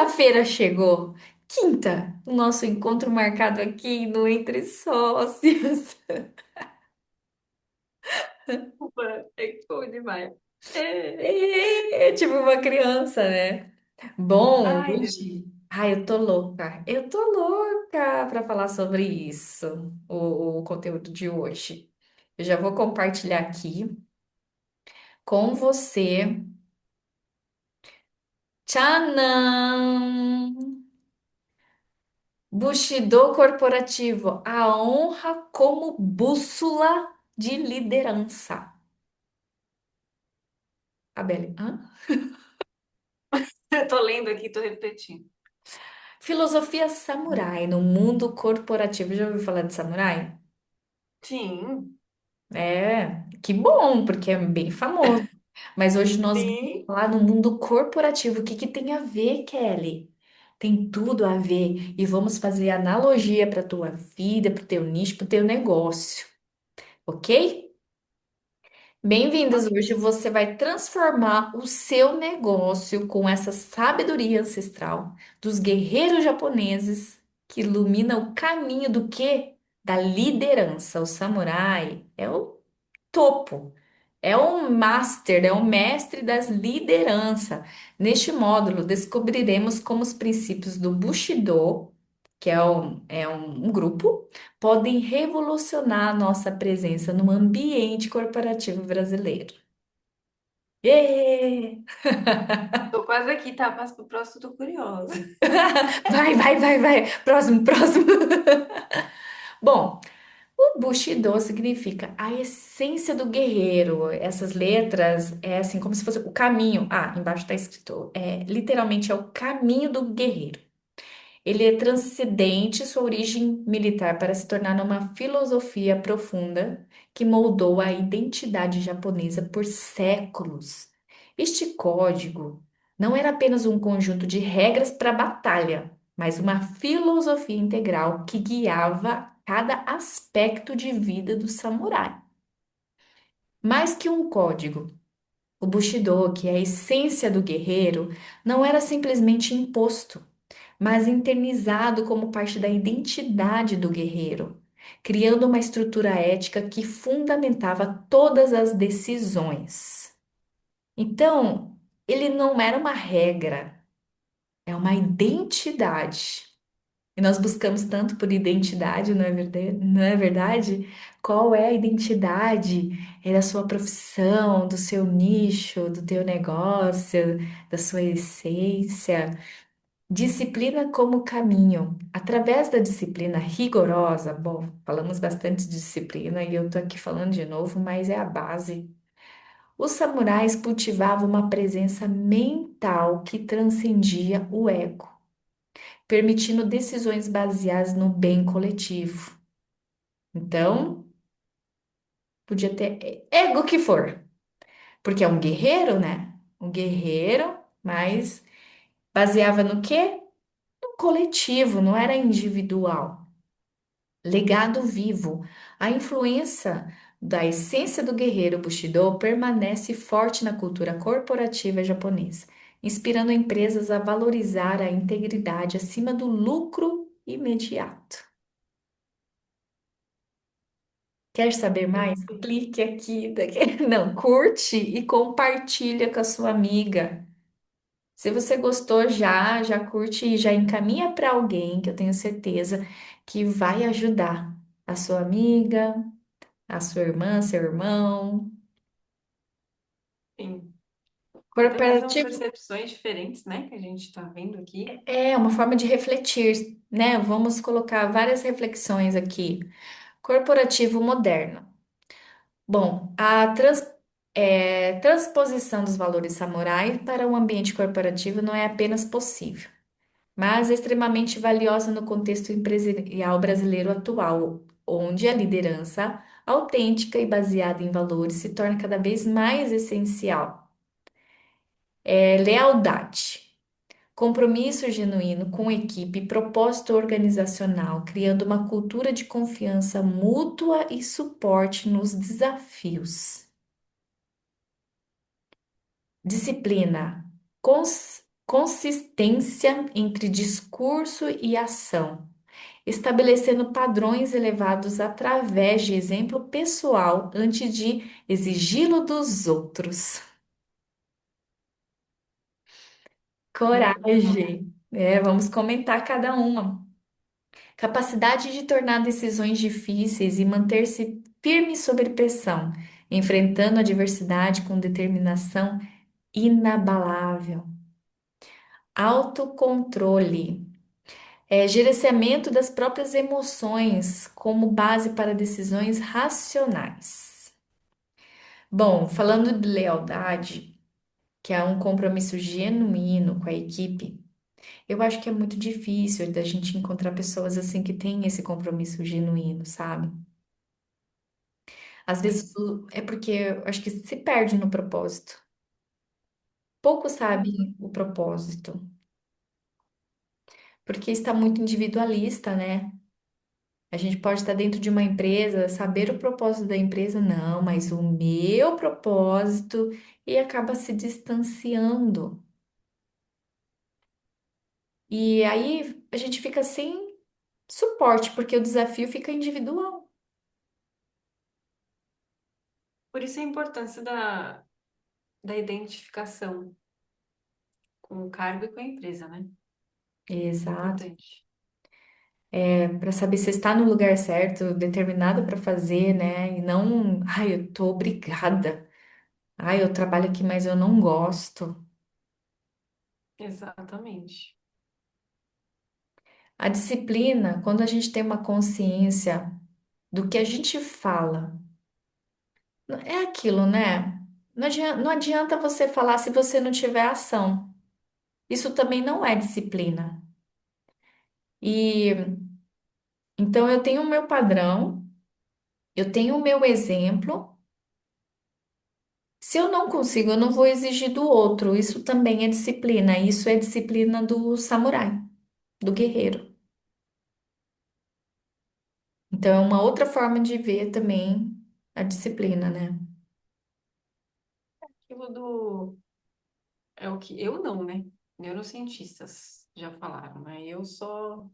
Quinta-feira chegou. Quinta, o nosso encontro marcado aqui no Entre Sócios. Desculpa, é que foi demais. É. É tipo uma criança, né? Bom, Ai, Jesus. hoje. Ai, eu tô louca. Eu tô louca para falar sobre isso, o conteúdo de hoje. Eu já vou compartilhar aqui com você. Tchanã! Bushido corporativo, a honra como bússola de liderança. Abel, hã? Eu tô lendo aqui, tô repetindo. Filosofia samurai no mundo corporativo. Já ouviu falar de samurai? Sim, É, que bom, porque é bem famoso. Mas hoje nós vamos sim. falar no mundo corporativo. O que que tem a ver, Kelly? Tem tudo a ver. E vamos fazer analogia para a tua vida, para o teu nicho, para o teu negócio, ok? Bem-vindos! Ok. Hoje você vai transformar o seu negócio com essa sabedoria ancestral dos guerreiros japoneses que ilumina o caminho do quê? Da liderança. O samurai é o topo, é o master, é o mestre das lideranças. Neste módulo, descobriremos como os princípios do Bushido, que é um grupo, podem revolucionar a nossa presença no ambiente corporativo brasileiro. Êêê! Tô quase aqui, tá? Passo pro próximo, tô curiosa. Vai, vai, vai, vai. Próximo, próximo. Bom, o Bushido significa a essência do guerreiro. Essas letras é assim como se fosse o caminho. Ah, embaixo está escrito, literalmente é o caminho do guerreiro. Ele é transcendente sua origem militar para se tornar uma filosofia profunda que moldou a identidade japonesa por séculos. Este código não era apenas um conjunto de regras para a batalha, mas uma filosofia integral que guiava cada aspecto de vida do samurai. Mais que um código, o Bushido, que é a essência do guerreiro, não era simplesmente imposto, mas internizado como parte da identidade do guerreiro, criando uma estrutura ética que fundamentava todas as decisões. Então, ele não era uma regra, é uma identidade. E nós buscamos tanto por identidade, não é verdade? Não é verdade? Qual é a identidade? É da sua profissão, do seu nicho, do teu negócio, da sua essência. Disciplina como caminho. Através da disciplina rigorosa, bom, falamos bastante de disciplina e eu tô aqui falando de novo, mas é a base. Os samurais cultivavam uma presença mental que transcendia o ego, permitindo decisões baseadas no bem coletivo. Então, podia ter ego que for, porque é um guerreiro, né? Um guerreiro, mas baseava no quê? No coletivo, não era individual. Legado vivo. A influência da essência do guerreiro Bushido permanece forte na cultura corporativa japonesa, inspirando empresas a valorizar a integridade acima do lucro imediato. Quer saber mais? Clique aqui, não, curte e compartilha com a sua amiga. Se você gostou, já curte e já encaminha para alguém que eu tenho certeza que vai ajudar a sua amiga, a sua irmã, seu irmão. Sim. Até mais umas Corporativo percepções diferentes, né? Que a gente tá vendo aqui. é uma forma de refletir, né? Vamos colocar várias reflexões aqui. Corporativo moderno. Bom, transposição dos valores samurai para o ambiente corporativo não é apenas possível, mas é extremamente valiosa no contexto empresarial brasileiro atual, onde a liderança autêntica e baseada em valores se torna cada vez mais essencial. Lealdade. Compromisso genuíno com equipe e propósito organizacional, criando uma cultura de confiança mútua e suporte nos desafios. Disciplina. consistência entre discurso e ação, estabelecendo padrões elevados através de exemplo pessoal antes de exigi-lo dos outros. Muito legal. Coragem. É, vamos comentar cada uma. Capacidade de tornar decisões difíceis e manter-se firme sob pressão, enfrentando a adversidade com determinação inabalável. Autocontrole. Gerenciamento das próprias emoções como base para decisões racionais. Bom, falando de lealdade, que é um compromisso genuíno com a equipe, eu acho que é muito difícil da gente encontrar pessoas assim que têm esse compromisso genuíno, sabe? Às vezes Sim. é porque eu acho que se perde no propósito. Poucos sabem o propósito, porque está muito individualista, né? A gente pode estar dentro de uma empresa, saber o propósito da empresa, não, mas o meu propósito, e acaba se distanciando. E aí a gente fica sem suporte, porque o desafio fica individual. Por isso a importância da identificação com o cargo e com a empresa, né? Exato. Importante. Para saber se está no lugar certo, determinado para fazer, né? E não, ai, eu tô obrigada. Ai, eu trabalho aqui, mas eu não gosto. Exatamente. A disciplina, quando a gente tem uma consciência do que a gente fala, é aquilo, né? Não adianta você falar se você não tiver ação. Isso também não é disciplina. E então eu tenho o meu padrão, eu tenho o meu exemplo. Se eu não consigo, eu não vou exigir do outro. Isso também é disciplina. Isso é disciplina do samurai, do guerreiro. Então, é uma outra forma de ver também a disciplina, né? Aquilo do. É o que. Eu não, né? Neurocientistas já falaram, né? Eu só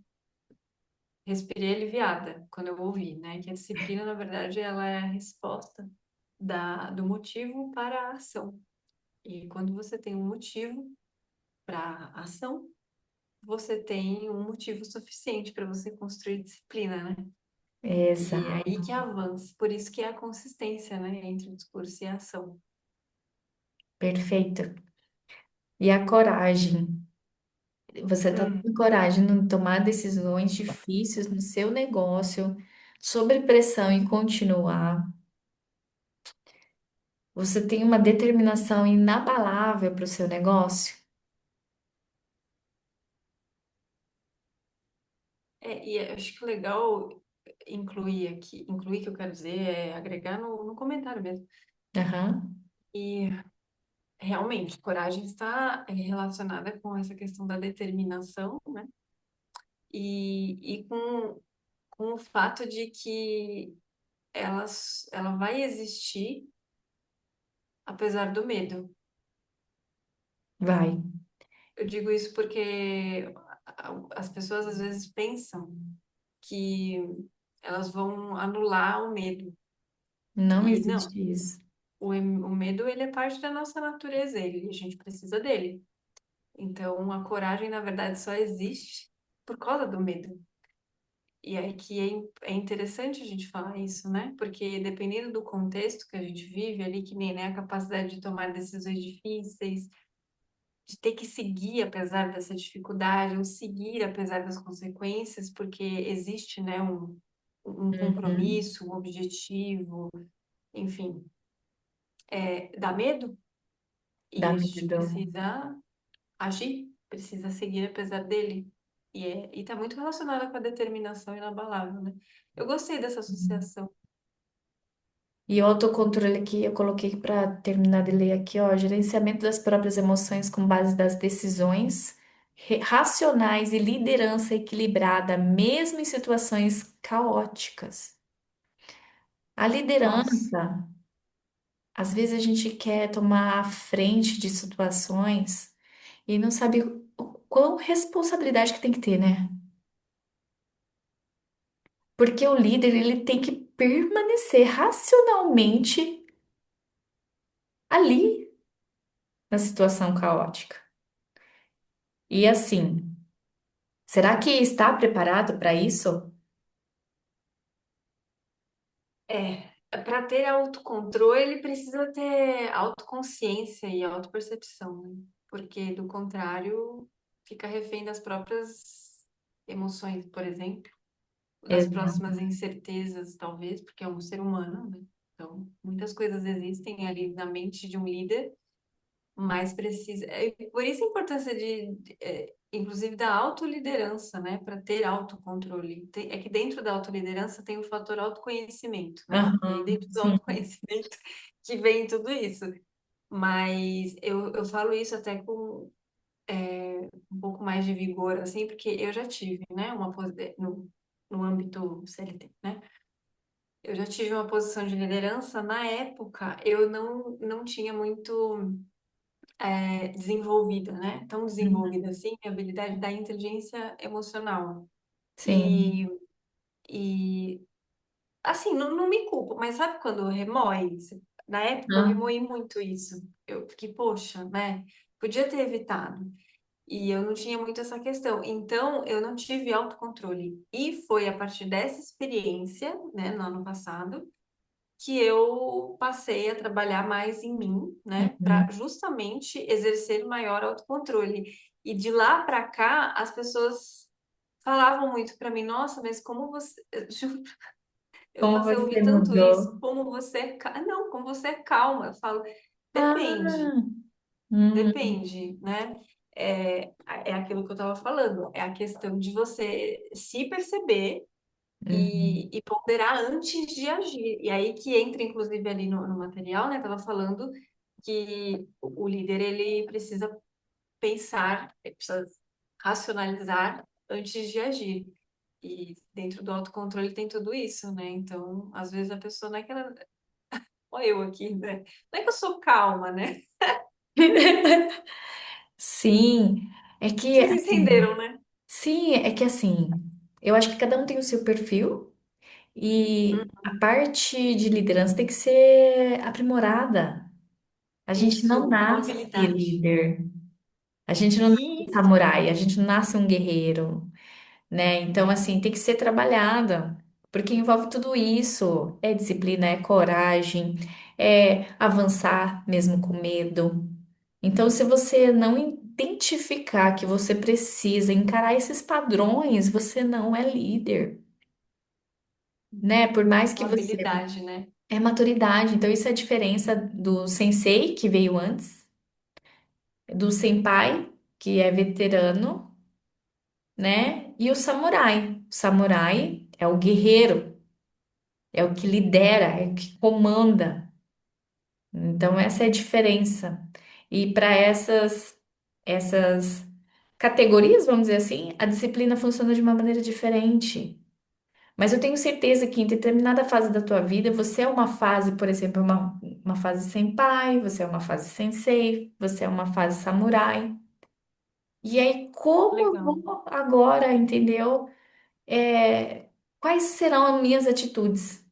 respirei aliviada quando eu ouvi, né? Que a disciplina, na verdade, ela é a resposta do motivo para a ação. E quando você tem um motivo para a ação, você tem um motivo suficiente para você construir disciplina, né? E é aí Exato, que avança. Por isso que é a consistência, né, entre o discurso e a ação. perfeito. E a coragem. Você tá Hum. tendo coragem em tomar decisões difíceis no seu negócio, sob pressão e continuar. Você tem uma determinação inabalável para o seu negócio. E eu acho que o legal incluir aqui, incluir que eu quero dizer é agregar no comentário mesmo. Aham, E realmente, coragem está relacionada com essa questão da determinação, né? E com o fato de que ela vai existir apesar do medo. vai. Eu digo isso porque as pessoas às vezes pensam que elas vão anular o medo. Não E não, existe isso. o medo ele é parte da nossa natureza, a gente precisa dele. Então a coragem, na verdade, só existe por causa do medo. E aí que é interessante a gente falar isso, né? Porque dependendo do contexto que a gente vive ali, que nem né, a capacidade de tomar decisões difíceis, de ter que seguir apesar dessa dificuldade, ou seguir apesar das consequências, porque existe, né, um Uhum. compromisso, um objetivo, enfim, dá medo Dá e a gente medo. precisa agir, precisa seguir apesar dele. E tá muito relacionada com a determinação inabalável, né? Eu gostei dessa associação. E o autocontrole aqui, eu coloquei para terminar de ler aqui, ó, gerenciamento das próprias emoções com base das decisões racionais e liderança equilibrada, mesmo em situações caóticas. A Nossa, liderança, às vezes a gente quer tomar a frente de situações e não sabe o quão responsabilidade que tem que ter, né? Porque o líder, ele tem que permanecer racionalmente ali na situação caótica. E assim, será que está preparado para isso? Para ter autocontrole, ele precisa ter autoconsciência e autopercepção, né? Porque, do contrário, fica refém das próprias emoções, por exemplo, das Exato. próximas incertezas, talvez, porque é um ser humano, né? Então, muitas coisas existem ali na mente de um líder, mas precisa. Por isso a importância inclusive, da autoliderança, né? Para ter autocontrole. É que dentro da autoliderança tem o fator autoconhecimento, né? E aí, Aham, dentro do sim, autoconhecimento que vem tudo isso. Mas eu falo isso até com um pouco mais de vigor, assim, porque eu já tive, né? No âmbito CLT, né? Eu já tive uma posição de liderança. Na época, eu não tinha muito desenvolvida, né? Tão desenvolvida assim, a habilidade da inteligência emocional. sim. E, e assim, não me culpo, mas sabe quando remói? Na época eu Ah, remoí muito isso. Eu fiquei, poxa, né? Podia ter evitado. E eu não tinha muito essa questão. Então, eu não tive autocontrole. E foi a partir dessa experiência, né, no ano passado, que eu passei a trabalhar mais em mim, né, para uhum. justamente exercer maior autocontrole. E de lá para cá, as pessoas falavam muito para mim: nossa, mas como você. Juro, eu Como passei a você ouvir tanto isso, mudou? como você é. Não, como você é calma. Eu falo: depende, Ah, hum, depende, né? É aquilo que eu estava falando, é a questão de você se perceber uhum. e ponderar antes de agir. E aí que entra, inclusive, ali no material, né? Tava falando que o líder, ele precisa pensar, ele precisa racionalizar antes de agir. E dentro do autocontrole tem tudo isso, né? Então, às vezes a pessoa não é que ela... Olha eu aqui, né? Não é que eu sou calma, né? Sim, é que Vocês assim, entenderam, né? sim, é que assim, eu acho que cada um tem o seu perfil e a parte de liderança tem que ser aprimorada. A gente não Isso, uma nasce habilidade. líder, a gente não nasce Isso, samurai, a gente não nasce um guerreiro, né? Então, assim, tem que ser trabalhada, porque envolve tudo isso. É disciplina, é coragem, é avançar mesmo com medo. Então, se você não identificar que você precisa encarar esses padrões, você não é líder, né? Por mais que uma você habilidade, né? é maturidade. Então, isso é a diferença do sensei, que veio antes, do senpai, que é veterano, né? E o samurai. O samurai é o guerreiro, é o que lidera, é o que comanda. Então, essa é a diferença. E para essas categorias, vamos dizer assim, a disciplina funciona de uma maneira diferente. Mas eu tenho certeza que em determinada fase da tua vida, você é uma fase, por exemplo, uma fase senpai, você é uma fase sensei, você é uma fase samurai. E aí, como eu Legal. vou agora, entendeu? Quais serão as minhas atitudes?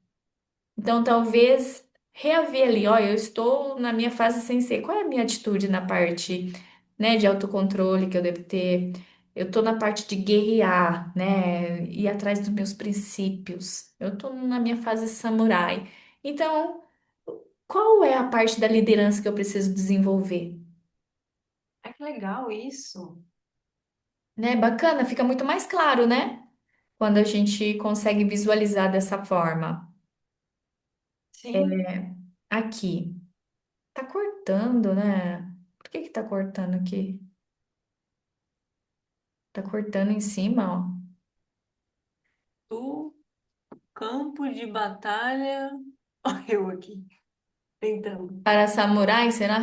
Então, talvez reaver ali, ó, eu estou na minha fase sensei. Qual é a minha atitude na parte, né, de autocontrole que eu devo ter? Eu estou na parte de guerrear, né, ir atrás dos meus princípios. Eu estou na minha fase samurai. Então, qual é a parte da liderança que eu preciso desenvolver? Ah, que legal isso. Né? Bacana, fica muito mais claro, né? Quando a gente consegue visualizar dessa forma. Sim. Aqui, tá cortando, né? Por que que tá cortando aqui? Tá cortando em cima, ó. Do campo de batalha. Olha eu aqui, tentando. Para samurai, será?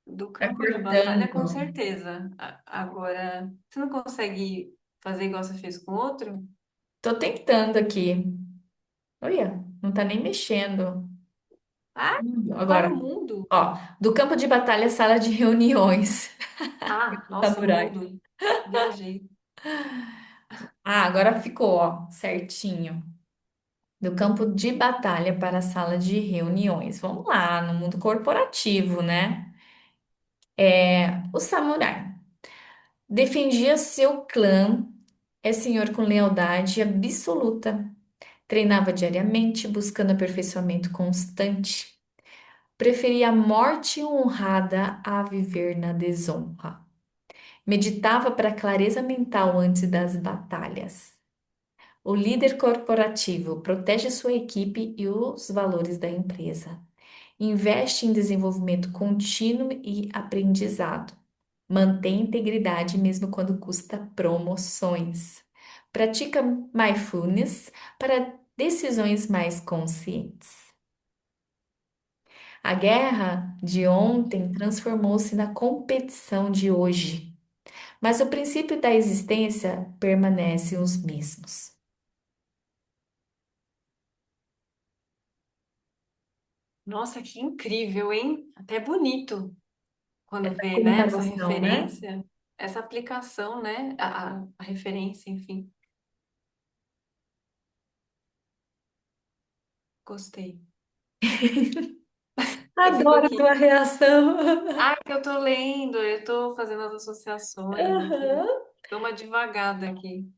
Do Tá campo de batalha, com cortando. certeza. Agora, você não consegue fazer igual você fez com o outro? Tô tentando aqui. Olha, não tá nem mexendo. Ah, para Agora, o mundo. ó, do campo de batalha, sala de reuniões. Ah, nossa, Samurai. mudo. Viajei. Ah, agora ficou, ó, certinho. Do campo de batalha para a sala de reuniões. Vamos lá, no mundo corporativo, né? O samurai defendia seu clã, é senhor com lealdade absoluta. Treinava diariamente, buscando aperfeiçoamento constante. Preferia a morte honrada a viver na desonra. Meditava para a clareza mental antes das batalhas. O líder corporativo protege sua equipe e os valores da empresa. Investe em desenvolvimento contínuo e aprendizado. Mantém integridade mesmo quando custa promoções. Pratica mindfulness para decisões mais conscientes. A guerra de ontem transformou-se na competição de hoje, mas o princípio da existência permanece os mesmos. Nossa, que incrível, hein? Até bonito quando Essa vê, né, essa comparação, né? referência, essa aplicação, né? A referência, enfim. Gostei. E fico Adoro a tua aqui. reação. Ah, que eu tô lendo, eu tô fazendo as associações, enfim. Aham. Dou uma devagada aqui.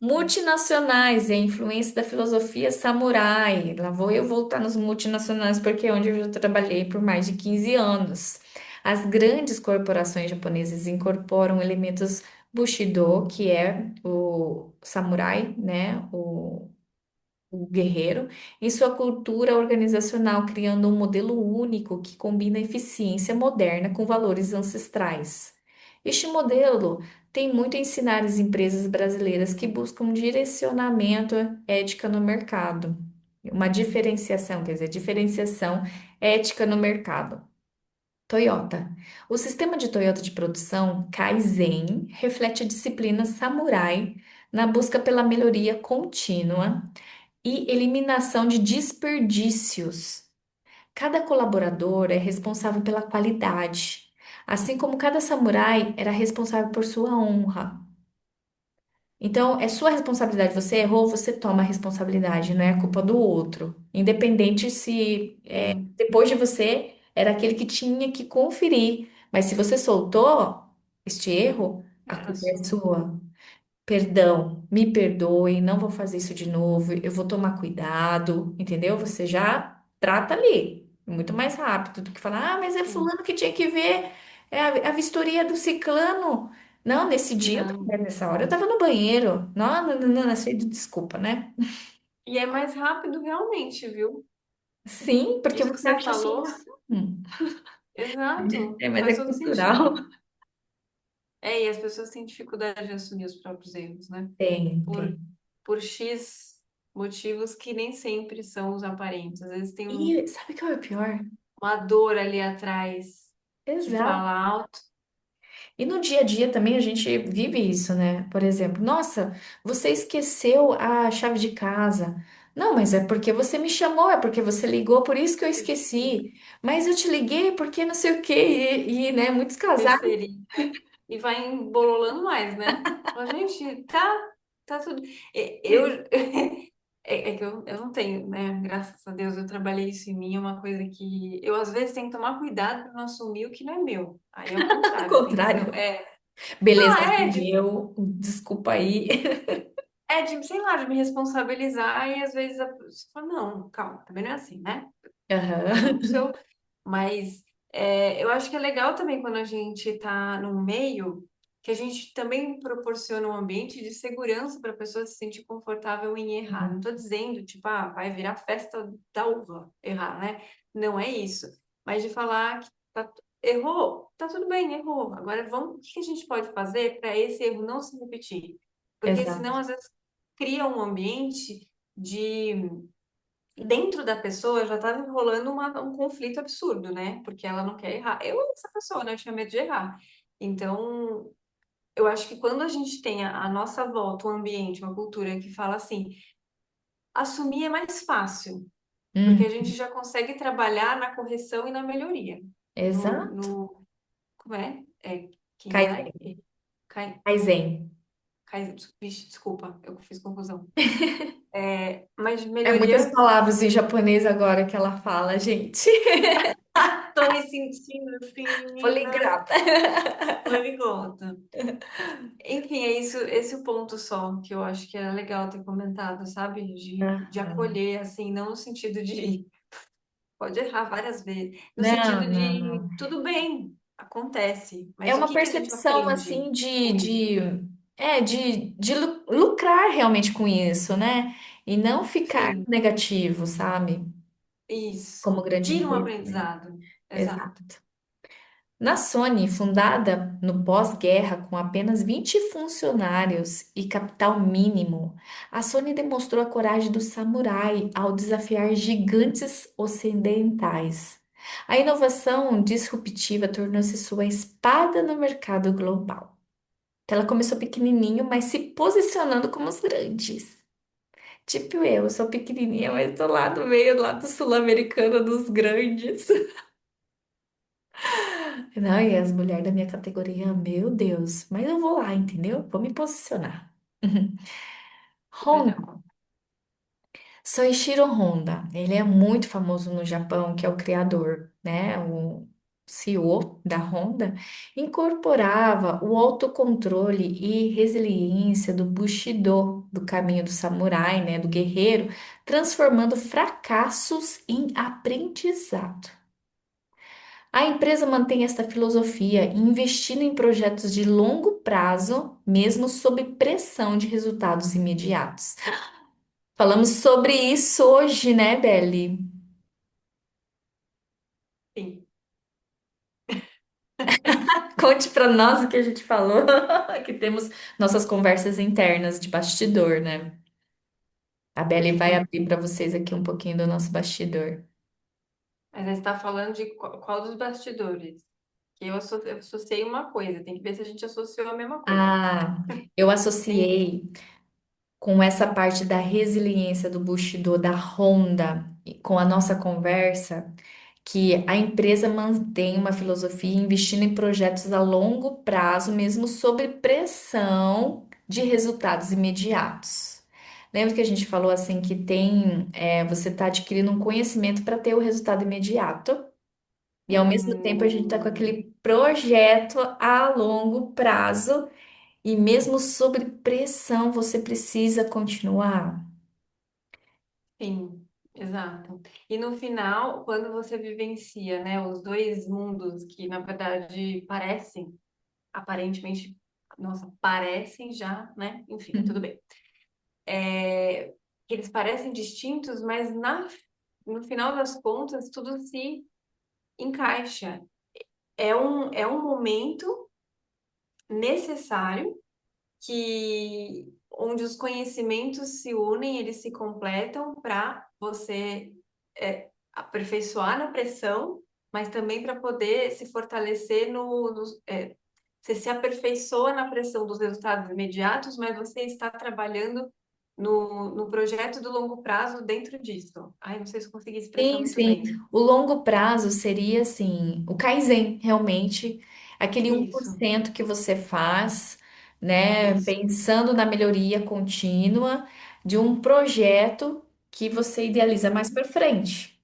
Multinacionais e a influência da filosofia samurai. Lá vou eu voltar nos multinacionais, porque é onde eu já trabalhei por mais de 15 anos. As grandes corporações japonesas incorporam elementos Bushido, que é o samurai, né? O guerreiro, em sua cultura organizacional, criando um modelo único que combina eficiência moderna com valores ancestrais. Este modelo tem muito a ensinar às empresas brasileiras que buscam direcionamento ética no mercado. Uma diferenciação, quer dizer, diferenciação ética no mercado. Toyota. O sistema de Toyota de produção, Kaizen, reflete a disciplina samurai na busca pela melhoria contínua e eliminação de desperdícios. Cada colaborador é responsável pela qualidade, assim como cada samurai era responsável por sua honra. Então, é sua responsabilidade. Você errou, você toma a responsabilidade, não é culpa do outro. Independente se Sim, depois de você era aquele que tinha que conferir. Mas se você soltou este erro, a era culpa é sua. sua. Perdão, me perdoe, não vou fazer isso de novo, eu vou tomar cuidado, entendeu? Você já trata ali, muito mais rápido do que falar, ah, mas é Sim. fulano que tinha que ver a vistoria do ciclano. Não, nesse dia, Não. nessa hora eu tava no banheiro. Não, não, não, não, não, desculpa, né? E é mais rápido realmente, viu? Sim, porque Isso que você você acha a falou, solução. exato, Mas faz é todo cultural. sentido. É, e as pessoas têm dificuldade de assumir os próprios erros, né? Tem, Por, tem. por X motivos que nem sempre são os aparentes. Às vezes tem E sabe o que é o pior? uma dor ali atrás que Exato. fala alto. E no dia a dia também a gente vive isso, né? Por exemplo, nossa, você esqueceu a chave de casa. Não, mas é porque você me chamou, é porque você ligou, por isso que eu esqueci. Mas eu te liguei porque não sei o quê. Né, muitos casais. Terceiriza e vai embololando mais, né? Fala, gente, tá tudo. Eu, é que eu não tenho, né? Graças a Deus eu trabalhei isso em mim, é uma coisa que eu às vezes tenho que tomar cuidado para não assumir o que não é meu. Aí é o Ao contrário, eu tenho que ser, contrário. Beleza, ah, sou eu. Desculpa aí. sei lá, de me responsabilizar e às vezes a pessoa fala, não, calma, também não é assim, né? Cada um com Aham. seu. Mas eu acho que é legal também quando a gente está no meio, que a gente também proporciona um ambiente de segurança para a pessoa se sentir confortável em errar. Não estou dizendo, tipo, ah, vai virar festa da uva errar, né? Não é isso. Mas de falar que errou, tá tudo bem, errou. Agora vamos, o que a gente pode fazer para esse erro não se repetir? Porque senão, Exato. às vezes, cria um ambiente de dentro da pessoa já estava rolando um conflito absurdo, né? Porque ela não quer errar. Eu, essa pessoa, né? Eu tinha medo de errar. Então, eu acho que quando a gente tem a nossa volta, um ambiente, uma cultura que fala assim, assumir é mais fácil, porque Hum, a gente já consegue trabalhar na correção e na melhoria. No, exato. no, como é? É Kendai? Kaizen. Kai, Kaizen. vixe, desculpa, eu fiz confusão. Mas É muitas melhoria. palavras em japonês agora que ela fala, gente. Tô me sentindo assim, menina, Poligrata. poliglota. Enfim, é isso, esse é o ponto só que eu acho que é legal ter comentado, sabe? De Aham. acolher, assim, não no sentido de pode errar várias vezes, no Não, sentido não, de não. tudo bem, acontece, É mas o uma que que a gente percepção aprende assim com isso? de lucrar realmente com isso, né? E não ficar Sim, negativo, sabe? Como isso. grande Tira um investimento. aprendizado. Exato. Exato. Na Sony, fundada no pós-guerra com apenas 20 funcionários e capital mínimo, a Sony demonstrou a coragem do samurai ao desafiar gigantes ocidentais. A inovação disruptiva tornou-se sua espada no mercado global. Então, ela começou pequenininho, mas se posicionando como os grandes. Tipo eu sou pequenininha, mas tô lá no meio, lá do sul-americano dos grandes. Não, e as mulheres da minha categoria, meu Deus. Mas eu vou lá, entendeu? Vou me posicionar. Legal. Honda. Soichiro Honda. Ele é muito famoso no Japão, que é o criador, né? O CEO da Honda. Incorporava o autocontrole e resiliência do Bushido, do caminho do samurai, né? Do guerreiro, transformando fracassos em aprendizado. A empresa mantém esta filosofia, investindo em projetos de longo prazo, mesmo sob pressão de resultados imediatos. Falamos sobre isso hoje, né, Belly? Sim. Conte para nós o que a gente falou, que temos nossas conversas internas de bastidor, né? A Belly vai Sim. abrir para vocês aqui um pouquinho do nosso bastidor. Mas aí você está falando de qual dos bastidores? Que eu associei uma coisa, tem que ver se a gente associou a mesma coisa. Ah, eu Tem. associei com essa parte da resiliência do Bushido, da Honda, e com a nossa conversa, que a empresa mantém uma filosofia investindo em projetos a longo prazo, mesmo sob pressão de resultados imediatos. Lembra que a gente falou assim que você está adquirindo um conhecimento para ter o resultado imediato, e ao mesmo tempo a gente está com Hum, aquele projeto a longo prazo, e mesmo sob pressão você precisa continuar. sim, exato. E no final, quando você vivencia, né, os dois mundos que na verdade parecem, aparentemente, nossa, parecem já, né? Enfim, tudo bem. Que eles parecem distintos, mas no final das contas tudo se encaixa. É um momento necessário que onde os conhecimentos se unem, eles se completam para você aperfeiçoar na pressão, mas também para poder se fortalecer você se aperfeiçoa na pressão dos resultados imediatos, mas você está trabalhando no projeto do longo prazo dentro disso. Ai, não sei se eu consegui expressar Sim, muito sim. bem. O longo prazo seria assim, o Kaizen, realmente, aquele um por Isso, cento que você faz, né, isso, pensando na melhoria contínua de um projeto que você idealiza mais para frente.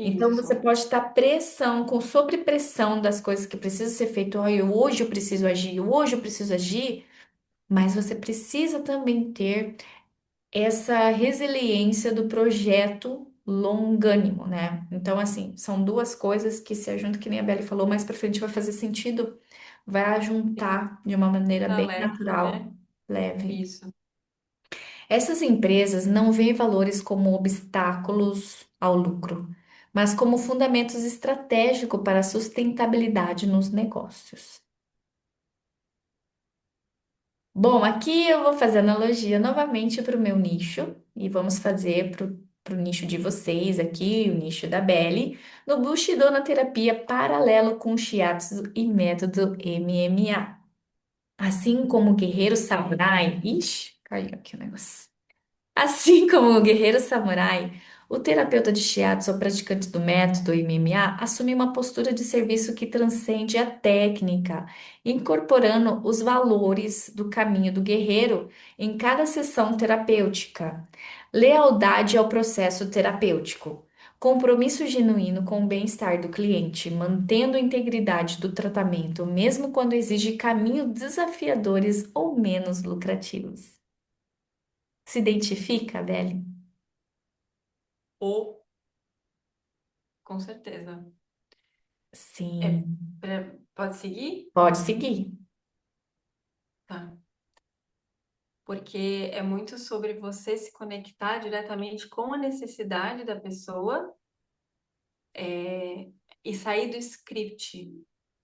Então você isso. pode estar pressão, com sobrepressão das coisas que precisam ser feitas. Olha, hoje eu preciso agir, hoje eu preciso agir, mas você precisa também ter essa resiliência do projeto longânimo, né? Então, assim, são duas coisas que se ajuntam, que nem a Belle falou, mais pra frente vai fazer sentido, vai Sim. juntar de uma maneira Tá bem leve, natural, né? leve. Isso. Essas empresas não veem valores como obstáculos ao lucro, mas como fundamentos estratégicos para a sustentabilidade nos negócios. Bom, aqui eu vou fazer analogia novamente para o meu nicho e vamos fazer para o nicho de vocês aqui, o nicho da Belly, no Bushido na terapia paralelo com Shiatsu e método MMA. Assim como o guerreiro samurai, ixi, caiu aqui o negócio. Assim como o guerreiro samurai, O terapeuta de shiatsu ou praticante do método MMA assume uma postura de serviço que transcende a técnica, incorporando os valores do caminho do guerreiro em cada sessão terapêutica. Lealdade ao processo terapêutico. Compromisso genuíno com o bem-estar do cliente, mantendo a integridade do tratamento, mesmo quando exige caminhos desafiadores ou menos lucrativos. Se identifica, Belle? Ou, com certeza. É, Sim. pode seguir? Pode seguir. Tá. Porque é muito sobre você se conectar diretamente com a necessidade da pessoa, e sair do script.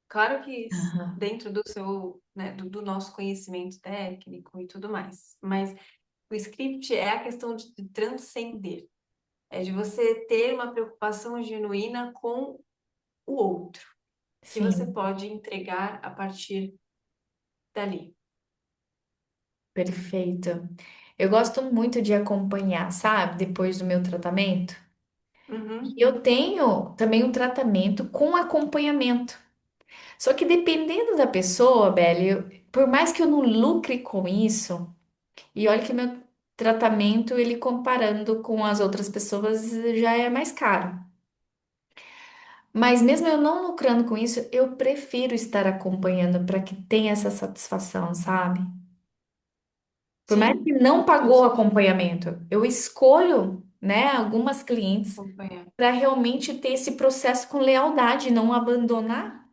Claro que Aham. dentro do seu, né, do nosso conhecimento técnico e tudo mais, mas o script é a questão de transcender, é de você ter uma preocupação genuína com o outro, que você Sim, pode entregar a partir dali. perfeito. Eu gosto muito de acompanhar, sabe, depois do meu tratamento. E Uhum, eu tenho também um tratamento com acompanhamento. Só que dependendo da pessoa, Belle, por mais que eu não lucre com isso, e olha que meu tratamento, ele comparando com as outras pessoas, já é mais caro. Mas mesmo eu não lucrando com isso, eu prefiro estar acompanhando para que tenha essa satisfação, sabe? Por mais que sim, não com pagou o certeza. acompanhamento, eu escolho, né, algumas clientes Acompanhar. para realmente ter esse processo com lealdade, não abandonar.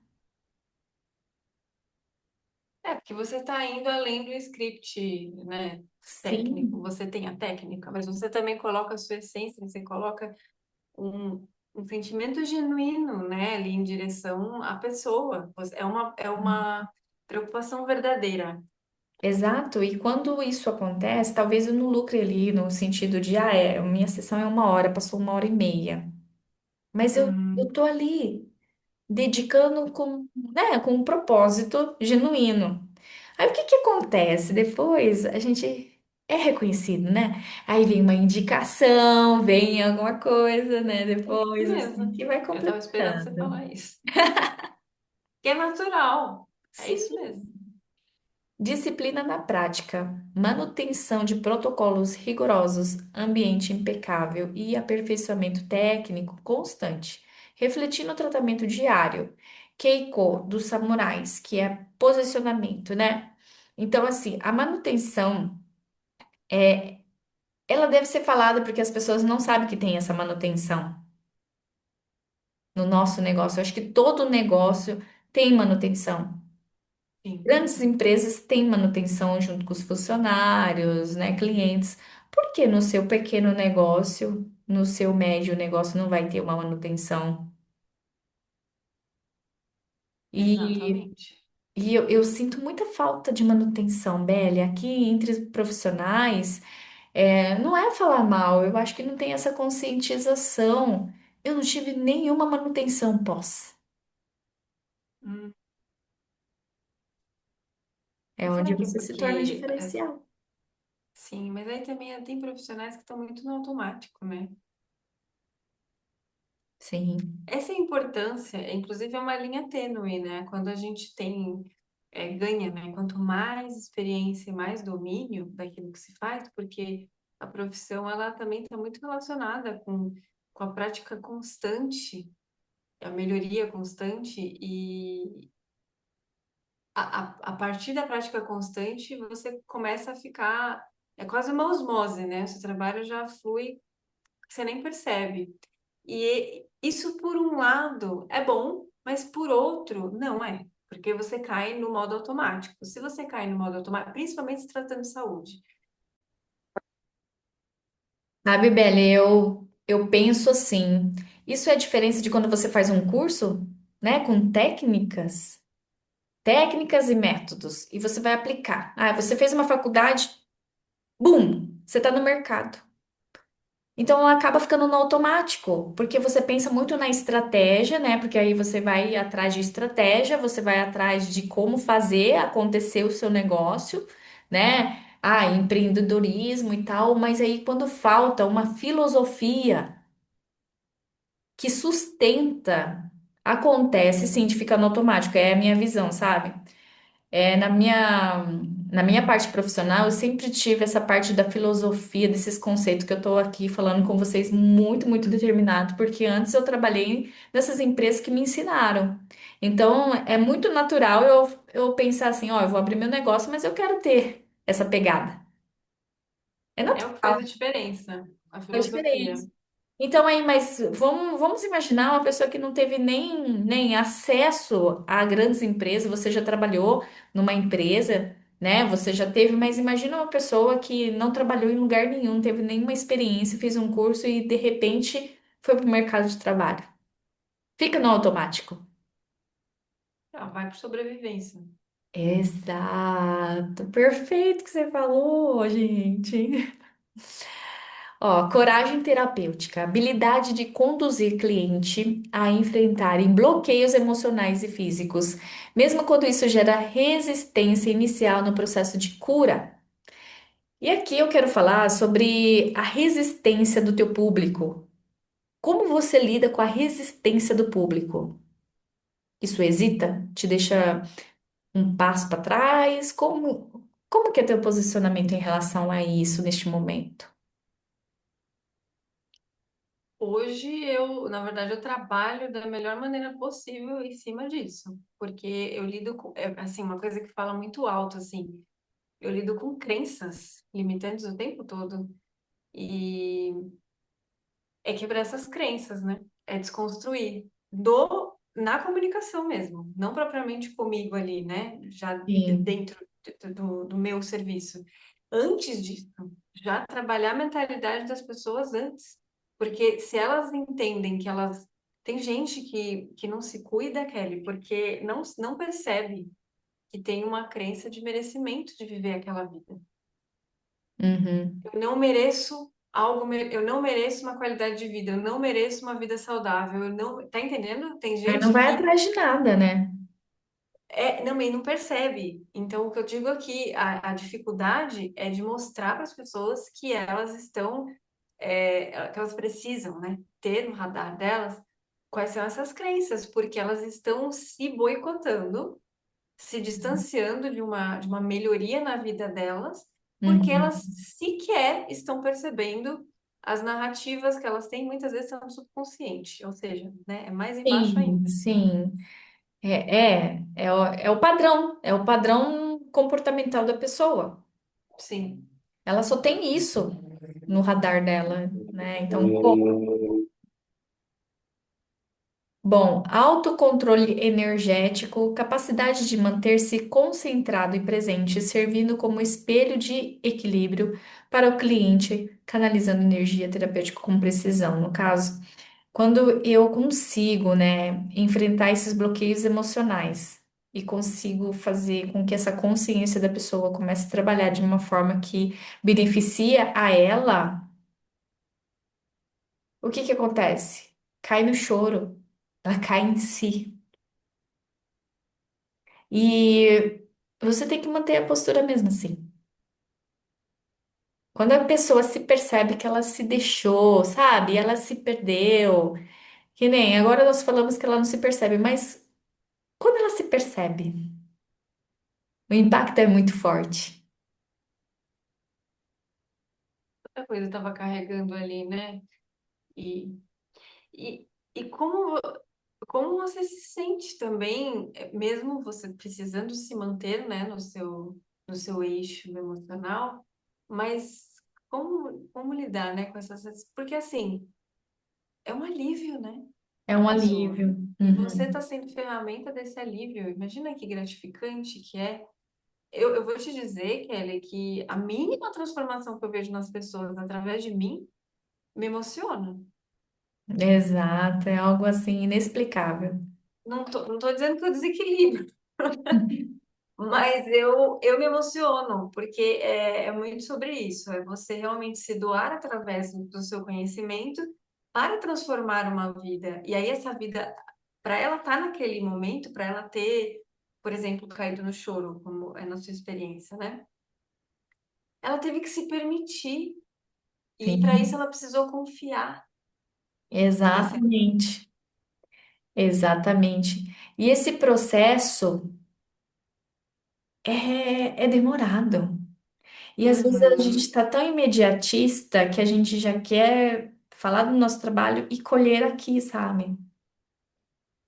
É, porque você está indo além do script, né, técnico. Sim, Você tem a técnica, mas você também coloca a sua essência, você coloca um, um sentimento genuíno, né, ali em direção à pessoa. É uma preocupação verdadeira. exato. E quando isso acontece, talvez eu não lucre ali no sentido de, minha sessão é 1 hora, passou 1 hora e meia. Mas eu Uhum. tô ali dedicando com um propósito genuíno. Aí o que que acontece? Depois a gente é reconhecido, né? Aí vem uma indicação, vem alguma coisa, né? É isso Depois, assim, mesmo. que vai Eu estava esperando você completando. falar isso. Que é natural. É Sim. isso mesmo. Disciplina na prática, manutenção de protocolos rigorosos, ambiente impecável e aperfeiçoamento técnico constante, refletindo o tratamento diário. Keiko dos samurais, que é posicionamento, né? Então, assim, a manutenção, ela deve ser falada porque as pessoas não sabem que tem essa manutenção no nosso negócio. Eu acho que todo negócio tem manutenção. Sim, Grandes empresas têm manutenção junto com os funcionários, né, clientes. Por que no seu pequeno negócio, no seu médio negócio, não vai ter uma manutenção? E, exatamente. e eu sinto muita falta de manutenção, Bélia. Aqui entre os profissionais, não é falar mal, eu acho que não tem essa conscientização. Eu não tive nenhuma manutenção pós. Hum. É Mas onde será que é você se torna porque... diferencial. Sim, mas aí também tem profissionais que estão muito no automático, né? Sim, Essa importância, inclusive, é uma linha tênue, né? Quando a gente tem, ganha, né? Quanto mais experiência e mais domínio daquilo que se faz, porque a profissão, ela também está muito relacionada com a prática constante, a melhoria constante, e a partir da prática constante, você começa a ficar, é quase uma osmose, né? O seu trabalho já flui, você nem percebe. E isso, por um lado, é bom, mas por outro, não é. Porque você cai no modo automático. Se você cai no modo automático, principalmente se tratando de saúde. sabe, Belle, eu penso assim, isso é a diferença de quando você faz um curso, né, com técnicas e métodos, e você vai aplicar. Ah, você fez uma faculdade, bum, você está no mercado. Então acaba ficando no automático, porque você pensa muito na estratégia, né? Porque aí você vai atrás de estratégia, você vai atrás de como fazer acontecer o seu negócio, né? Ah, empreendedorismo e tal, mas aí quando falta uma filosofia, que sustenta acontece sim de ficar no automático. É a minha visão, sabe? Na minha parte profissional, eu sempre tive essa parte da filosofia, desses conceitos que eu tô aqui falando com vocês muito, muito determinado, porque antes eu trabalhei nessas empresas que me ensinaram. Então, é muito natural eu pensar assim, ó, eu vou abrir meu negócio, mas eu quero ter essa pegada. É É o que faz a natural, diferença, a é filosofia. diferente. Então, aí, mas vamos imaginar uma pessoa que não teve nem acesso a grandes empresas. Você já trabalhou numa empresa, né? Você já teve, mas imagina uma pessoa que não trabalhou em lugar nenhum, não teve nenhuma experiência, fez um curso e de repente foi para o mercado de trabalho. Fica no automático. Ah, vai por sobrevivência. Exato, perfeito que você falou, gente. Ó, coragem terapêutica, habilidade de conduzir cliente a enfrentarem bloqueios emocionais e físicos, mesmo quando isso gera resistência inicial no processo de cura. E aqui eu quero falar sobre a resistência do teu público. Como você lida com a resistência do público? Isso hesita? Te deixa um passo para trás? Como que é teu posicionamento em relação a isso neste momento? Hoje eu, na verdade, eu trabalho da melhor maneira possível em cima disso, porque eu lido com, assim, uma coisa que fala muito alto, assim, eu lido com crenças limitantes o tempo todo e é quebrar essas crenças, né? É desconstruir na comunicação mesmo, não propriamente comigo ali, né? Já Sim. dentro do meu serviço. Antes disso, já trabalhar a mentalidade das pessoas antes. Porque se elas entendem que elas. Tem gente que não se cuida, Kelly, porque não percebe que tem uma crença de merecimento de viver aquela vida. Uhum. Eu não mereço algo, eu não mereço uma qualidade de vida, eu não mereço uma vida saudável, eu não, tá entendendo? Tem Aí não gente vai que atrás de nada, né? não percebe. Então, o que eu digo aqui, a dificuldade é de mostrar para as pessoas que elas estão, que elas precisam, né, ter no radar delas quais são essas crenças, porque elas estão se boicotando, se distanciando de uma melhoria na vida delas, porque elas Uhum. sequer estão percebendo as narrativas que elas têm, muitas vezes são no subconsciente, ou seja, né, é mais embaixo Sim, ainda. sim. É o padrão comportamental da pessoa. Sim. Ela só tem isso no radar dela, né? Então, bom, autocontrole energético, capacidade de manter-se concentrado e presente, servindo como espelho de equilíbrio para o cliente, canalizando energia terapêutica com precisão. No caso, quando eu consigo, né, enfrentar esses bloqueios emocionais e consigo fazer com que essa consciência da pessoa comece a trabalhar de uma forma que beneficia a ela, o que que acontece? Cai no choro, ela cai em si. E você tem que manter a postura mesmo assim. Quando a pessoa se percebe que ela se deixou, sabe? Ela se perdeu. Que nem agora nós falamos que ela não se percebe, mas quando ela se percebe, o impacto é muito forte. Muita coisa estava carregando ali, né? E, e como você se sente também, mesmo você precisando se manter, né, no seu eixo emocional, mas como lidar, né, com essas. Porque, assim, é um alívio, né, É para a um pessoa. alívio. E você está Uhum. sendo ferramenta desse alívio. Imagina que gratificante que é. Eu vou te dizer, Kelly, que a mínima transformação que eu vejo nas pessoas através de mim me emociona. Exato, é algo assim inexplicável. Não tô dizendo que eu desequilibro, mas eu me emociono, porque é muito sobre isso. É você realmente se doar através do seu conhecimento para transformar uma vida. E aí, essa vida, para ela estar naquele momento, para ela ter, por exemplo, caído no choro, como é na sua experiência, né? Ela teve que se permitir. E para isso Sim, ela precisou confiar. Esse é... Exatamente, exatamente. E esse processo é demorado. E às vezes a gente Uhum, está tão imediatista que a gente já quer falar do nosso trabalho e colher aqui, sabe?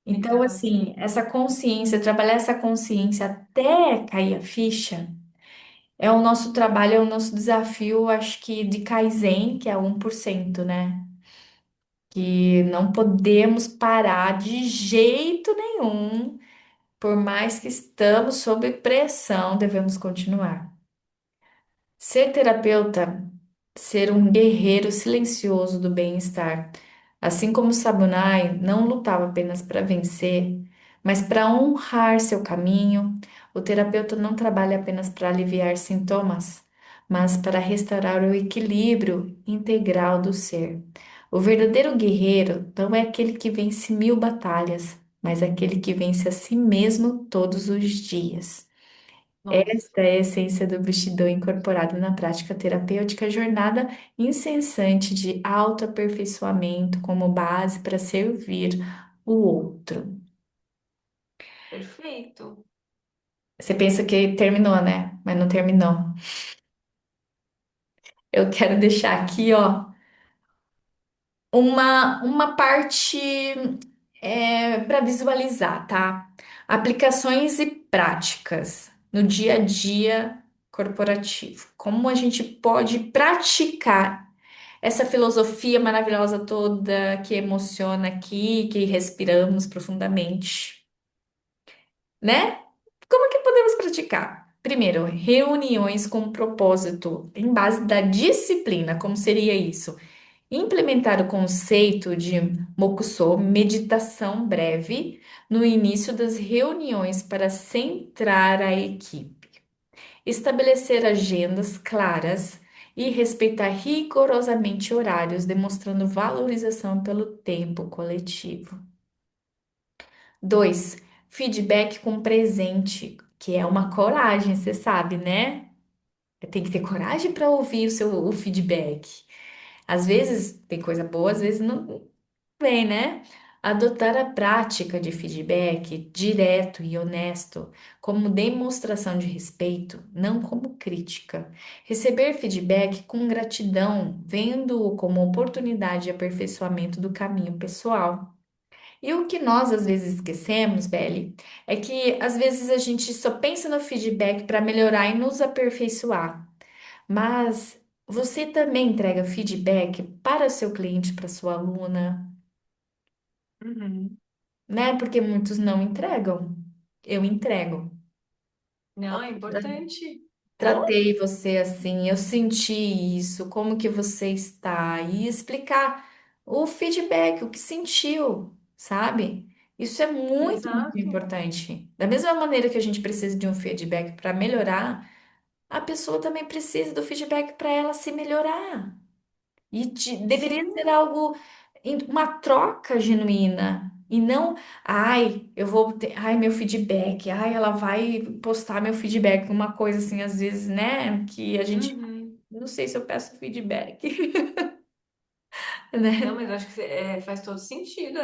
Então, exato. assim, essa consciência, trabalhar essa consciência até cair a ficha, é o nosso trabalho, é o nosso desafio, acho que de Kaizen, que é 1%, né? Que não podemos parar de jeito nenhum, por mais que estamos sob pressão, devemos continuar. Ser terapeuta, ser um guerreiro silencioso do bem-estar. Assim como Sabunai não lutava apenas para vencer, mas para honrar seu caminho, o terapeuta não trabalha apenas para aliviar sintomas, mas para restaurar o equilíbrio integral do ser. O verdadeiro guerreiro não é aquele que vence mil batalhas, mas aquele que vence a si mesmo todos os dias. Nossa, Esta é a essência do Bushido incorporado na prática terapêutica, jornada incessante de autoaperfeiçoamento como base para servir o outro. perfeito. Você pensa que terminou, né? Mas não terminou. Eu quero deixar aqui, ó, uma parte para visualizar, tá? Aplicações e práticas no dia a dia corporativo. Como a gente pode praticar essa filosofia maravilhosa toda que emociona aqui, que respiramos profundamente, né? Como que podemos praticar? Primeiro, reuniões com propósito, em base da disciplina. Como seria isso? Implementar o conceito de Mokuso, meditação breve, no início das reuniões para centrar a equipe. Estabelecer agendas claras e respeitar rigorosamente horários, demonstrando valorização pelo tempo coletivo. 2. Feedback com presente, que é uma coragem, você sabe, né? Tem que ter coragem para ouvir o feedback. Às vezes tem coisa boa, às vezes não vem, né? Adotar a prática de feedback direto e honesto como demonstração de respeito, não como crítica. Receber feedback com gratidão, vendo-o como oportunidade de aperfeiçoamento do caminho pessoal. E o que nós às vezes esquecemos, Belle, é que às vezes a gente só pensa no feedback para melhorar e nos aperfeiçoar. Mas você também entrega feedback para seu cliente, para sua aluna, Uhum. né? Porque muitos não entregam. Eu entrego. Não, é Tra- importante. Oh, Tratei você assim, eu senti isso, como que você está, e explicar o feedback, o que sentiu, sabe? Isso é muito, muito exato. importante. Da mesma maneira que a gente precisa de um feedback para melhorar, a pessoa também precisa do feedback para ela se melhorar. E deveria Sim. ser algo, uma troca genuína. E não, ai, eu vou ter, ai, meu feedback, ai, ela vai postar meu feedback, uma coisa assim, às vezes, né? Que a gente, Uhum. não sei se eu peço feedback, Não, né? mas acho que faz todo sentido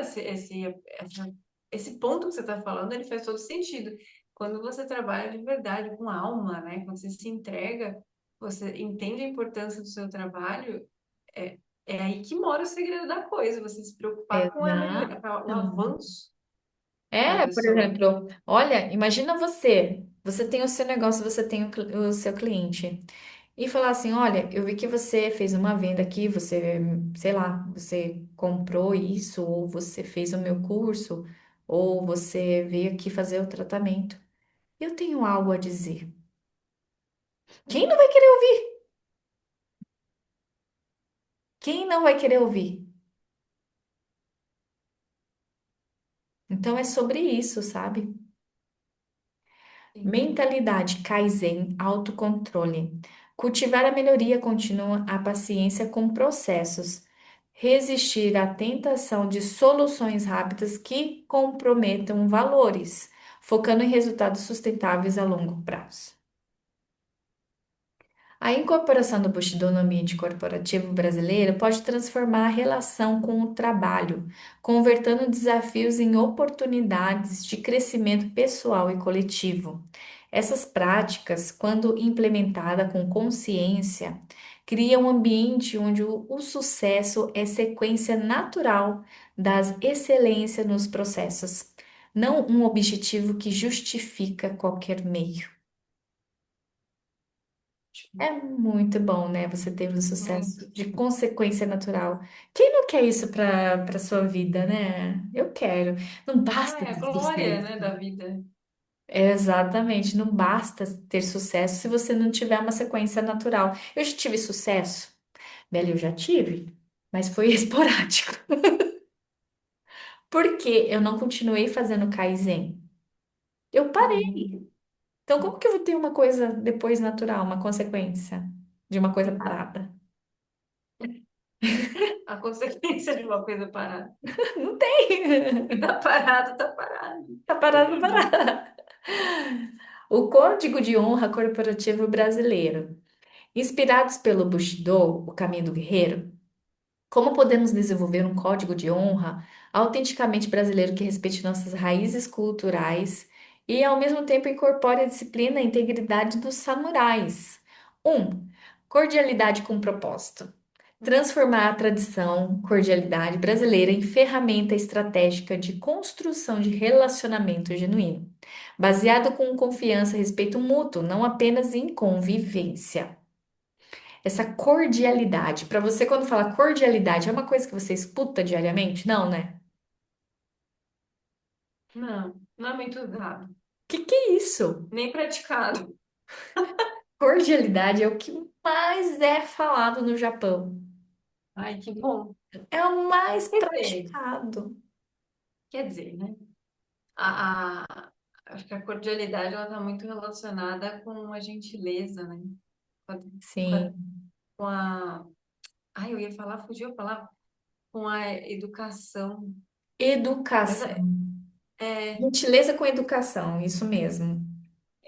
esse ponto que você está falando, ele faz todo sentido. Quando você trabalha de verdade com alma, né? Quando você se entrega, você entende a importância do seu trabalho, é, é aí que mora o segredo da coisa, você se preocupar com a melhoria, Exato. com o avanço da É, por pessoa. exemplo, olha, imagina você tem o seu negócio, você tem o seu cliente. E falar assim, olha, eu vi que você fez uma venda aqui, você, sei lá, você comprou isso, ou você fez o meu curso, ou você veio aqui fazer o tratamento. Eu tenho algo a dizer. Quem não vai querer ouvir? Quem não vai querer ouvir? Então é sobre isso, sabe? Sim. Mentalidade, Kaizen, autocontrole. Cultivar a melhoria contínua, a paciência com processos. Resistir à tentação de soluções rápidas que comprometam valores, focando em resultados sustentáveis a longo prazo. A incorporação do Bushido no ambiente corporativo brasileiro pode transformar a relação com o trabalho, convertendo desafios em oportunidades de crescimento pessoal e coletivo. Essas práticas, quando implementada com consciência, criam um ambiente onde o sucesso é sequência natural das excelências nos processos, não um objetivo que justifica qualquer meio. É muito bom, né? Você ter um Muito. sucesso de consequência natural. Quem não quer isso para sua vida, né? Eu quero. Não Ah, basta é a ter glória, sucesso. né, da vida. Exatamente, não basta ter sucesso se você não tiver uma sequência natural. Eu já tive sucesso, velho, eu já tive, mas foi esporádico. Porque eu não continuei fazendo Kaizen. Eu Uhum. parei. Então, como que eu vou ter uma coisa depois natural, uma consequência de uma coisa parada? A consequência de uma coisa parada. Não tem. E tá parado, tá parado. Tá parado, Entendi. parado. O Código de Honra Corporativo Brasileiro. Inspirados pelo Bushido, o caminho do guerreiro, como podemos desenvolver um código de honra autenticamente brasileiro que respeite nossas raízes culturais e, ao mesmo tempo, incorpore a disciplina e a integridade dos samurais? Um, cordialidade com propósito. Transformar a tradição, cordialidade brasileira em ferramenta estratégica de construção de relacionamento genuíno, baseado com confiança e respeito mútuo, não apenas em convivência. Essa cordialidade, para você, quando fala cordialidade, é uma coisa que você escuta diariamente? Não, né? Não, não é muito usado. Que é isso? Nem praticado. Cordialidade é o que mais é falado no Japão. Ai, que bom. É o mais Quer dizer, praticado. né? Acho que a cordialidade ela está muito relacionada com a gentileza, né? Com a, com a, Sim. com a- ai, eu ia falar, fugiu a palavra, com a educação. Mas Educação. é, Gentileza com educação, isso mesmo.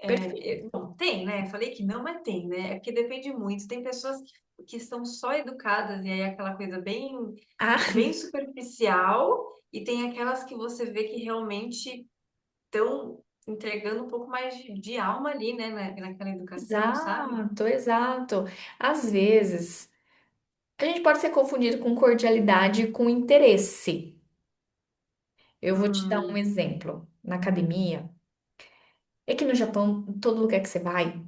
Perfeito. bom, tem, né? Falei que não, mas tem, né? É porque depende muito. Tem pessoas que são só educadas e aí é aquela coisa bem, Ah, bem superficial, e tem aquelas que você vê que realmente estão entregando um pouco mais de alma ali, né? Naquela educação, sabe? exato, exato. Às vezes, a gente pode ser confundido com cordialidade com interesse. Eu vou te dar um Hum, exemplo. Na academia, é que no Japão, todo lugar que você vai,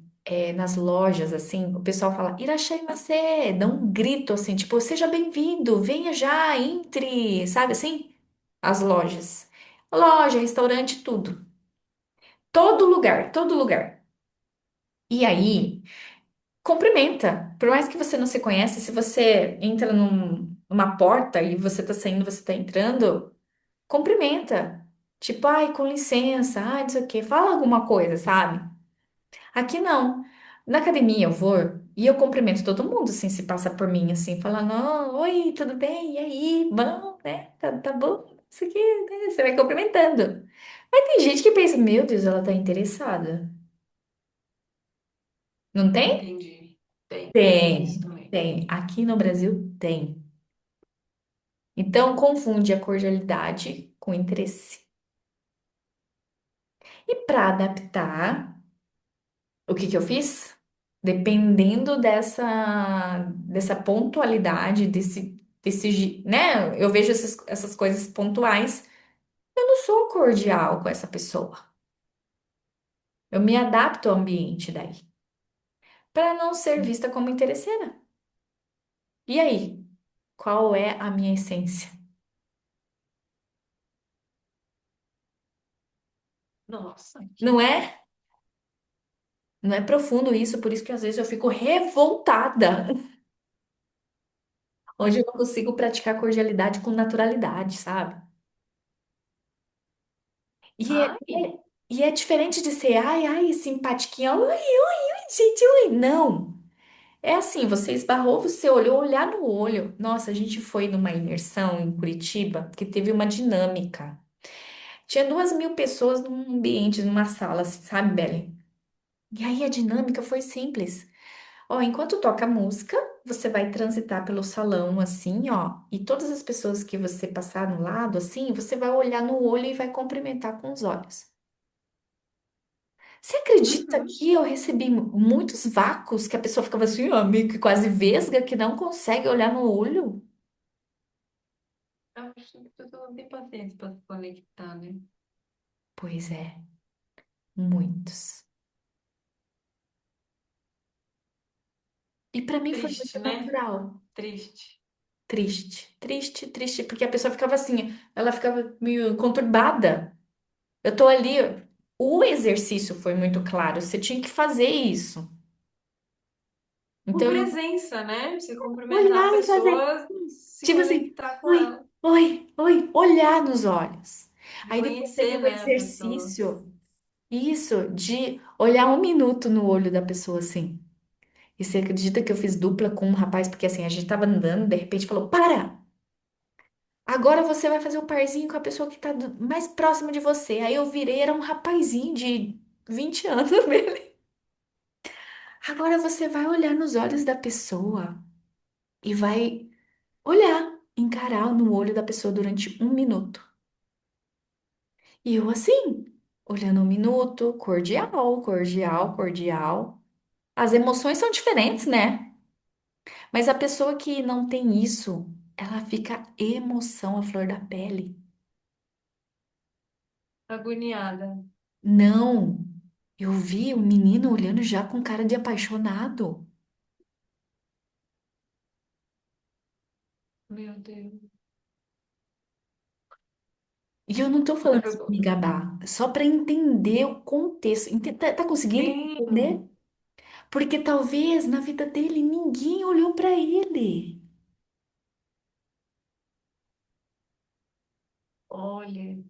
nas lojas, assim, o pessoal fala, Irashaimase, dá um grito assim, tipo, seja bem-vindo, venha já, entre, sabe assim? As lojas. Loja, restaurante, tudo. Todo lugar, todo lugar. E aí, cumprimenta. Por mais que você não se conhece, se você entra numa porta e você tá saindo, você tá entrando, cumprimenta. Tipo, ai, com licença, ai, não sei o quê. Fala alguma coisa, sabe? Aqui não. Na academia eu vou e eu cumprimento todo mundo, assim, se passa por mim, assim, falando, "Oh, oi, tudo bem? E aí? Bom, né? Tá bom? Isso aqui, né? Você vai cumprimentando. Mas tem gente que pensa, meu Deus, ela tá interessada. Não tem? entendi. Tem isso Tem, também. tem. Aqui no Brasil tem. Então confunde a cordialidade com interesse. E para adaptar, o que que eu fiz? Dependendo dessa pontualidade, né? Eu vejo essas coisas pontuais. Eu não sou cordial com essa pessoa. Eu me adapto ao ambiente daí, para não ser vista como interesseira. E aí, qual é a minha essência? Nossa, Não é? Não é profundo isso, por isso que às vezes eu fico revoltada, onde eu não consigo praticar cordialidade com naturalidade, sabe? E é, ai, e é diferente de ser, ai, ai, simpatiquinha, oi, oi, oi, gente, oi. Não. É assim, você esbarrou, você olhou, olhar no olho. Nossa, a gente foi numa imersão em Curitiba que teve uma dinâmica. Tinha 2.000 pessoas num ambiente, numa sala, assim, sabe, Belen? E aí a dinâmica foi simples. Ó, enquanto toca a música, você vai transitar pelo salão assim, ó, e todas as pessoas que você passar no lado assim, você vai olhar no olho e vai cumprimentar com os olhos. Você acredita Uhum. que eu recebi muitos vácuos que a pessoa ficava assim, ó, meio que quase vesga, que não consegue olhar no olho? Eu acho que a pessoa não tem paciência para se conectar, né? Pois é, muitos. E pra mim foi muito Triste, né? natural. Triste. Triste, triste, triste, porque a pessoa ficava assim, ela ficava meio conturbada. Eu tô ali, o exercício foi muito claro, você tinha que fazer isso. Com Então, eu presença, né? Se cumprimentar a olhar e fazer, pessoa, se tipo assim, conectar com oi, ela. oi, oi, olhar nos olhos. Aí depois teve Reconhecer, o né, a pessoa. exercício, isso, de olhar 1 minuto no olho da pessoa assim. E você acredita que eu fiz dupla com um rapaz, porque assim, a gente tava andando, de repente falou, para! Agora você vai fazer o parzinho com a pessoa que tá mais próxima de você. Aí eu virei, era um rapazinho de 20 anos mesmo. Agora você vai olhar nos olhos da pessoa e vai olhar, encarar no olho da pessoa durante 1 minuto. E eu assim, olhando 1 minuto, cordial, cordial, cordial. As emoções são diferentes, né? Mas a pessoa que não tem isso, ela fica emoção à flor da pele. Agoniada. Não, eu vi o menino olhando já com cara de apaixonado. Meu Deus. E eu não tô Mas falando isso pra me eu- gabar, só para entender o contexto. Tá conseguindo Sim, entender? Porque talvez na vida dele ninguém olhou para ele. olha.